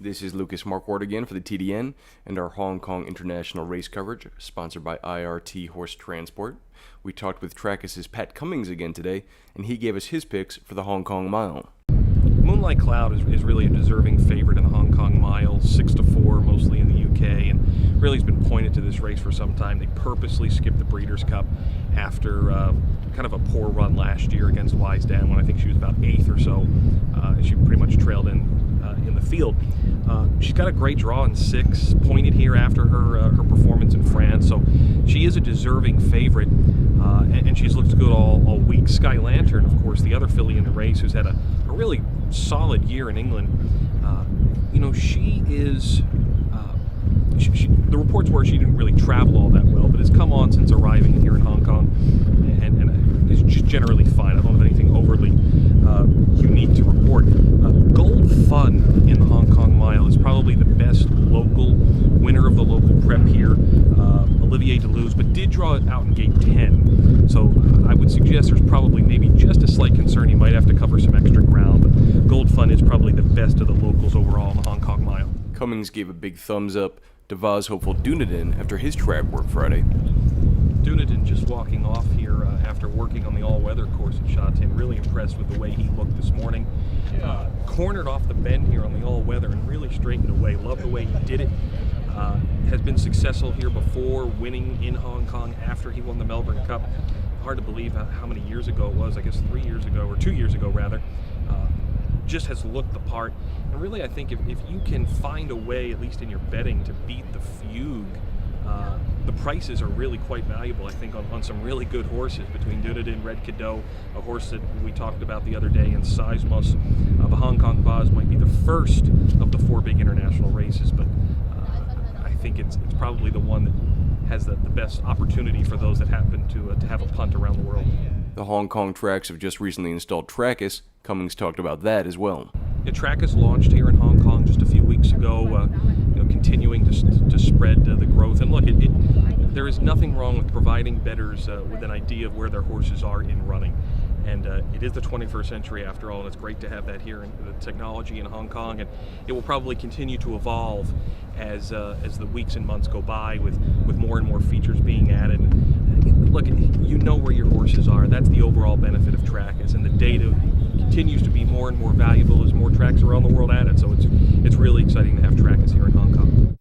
This is Lucas Marquardt again for the TDN and our Hong Kong International race coverage, sponsored by IRT Horse Transport. We talked with Trakus' Pat Cummings again today, and he gave us his picks for the Hong Kong Mile. Moonlight Cloud is really a deserving favorite in the Hong Kong Mile, 6-4, mostly in the UK, and really has been pointed to this race for some time. They purposely skipped the Breeders' Cup after kind of a poor run last year against Wise Dan when I think she was about 8th or so. She pretty much trailed in the field. She's got a great draw in 6, pointed here after her performance in France, so she is a deserving favorite, and she's looked good all week. Sky Lantern, of course, the other filly in the race, who's had a really solid year in England. She is. The reports were she didn't really travel all that well, but has come on since arriving here in Hong Kong, and is just generally fine. I don't have anything overly unique to report. Gold Fun in the Hong Kong Mile is probably the best local winner of the local prep here. Olivier Deleuze, but did draw it out in gate 10. So I would suggest there's probably maybe just a slight concern. He might have to cover some extra ground, but Gold Fun is probably the best of the locals overall in the Hong Kong Mile. Cummings gave a big thumbs up to Vase hopeful Dunedin after his track work Friday. Dunedin just walking off here after working on the all-weather course at Sha-Tin. Really impressed with the way he looked this morning. Cornered off the bend here on the all-weather and really straightened away. Love the way he did it. Has been successful here before, winning in Hong Kong after he won the Melbourne Cup. Hard to believe how many years ago it was, I guess 3 years ago, or 2 years ago rather. Just has looked the part. And really I think if you can find a way, at least in your betting, to beat the Fugue, the prices are really quite valuable, I think, on some really good horses between Dunedin, Red Cadeau, a horse that we talked about the other day, and Seismos. The Hong Kong Vase might be the first of the 4 big international races, but I think it's probably the one that has the best opportunity for those that happen to have a punt around the world. The Hong Kong tracks have just recently installed Trakus. Cummings talked about that as well. Yeah, Trakus launched here in Hong Kong just a few weeks ago, continuing to spread the growth. And look, there is nothing wrong with providing bettors with an idea of where their horses are in running. And it is the 21st century after all, and it's great to have that here in the technology in Hong Kong. And it will probably continue to evolve as the weeks and months go by with more and more features being added. And look, you know where your horses are. That's the overall benefit of Trakus, and the data continues to be more and more valuable as more tracks around the world add it. So it's really exciting to have Trakus here in Hong Kong.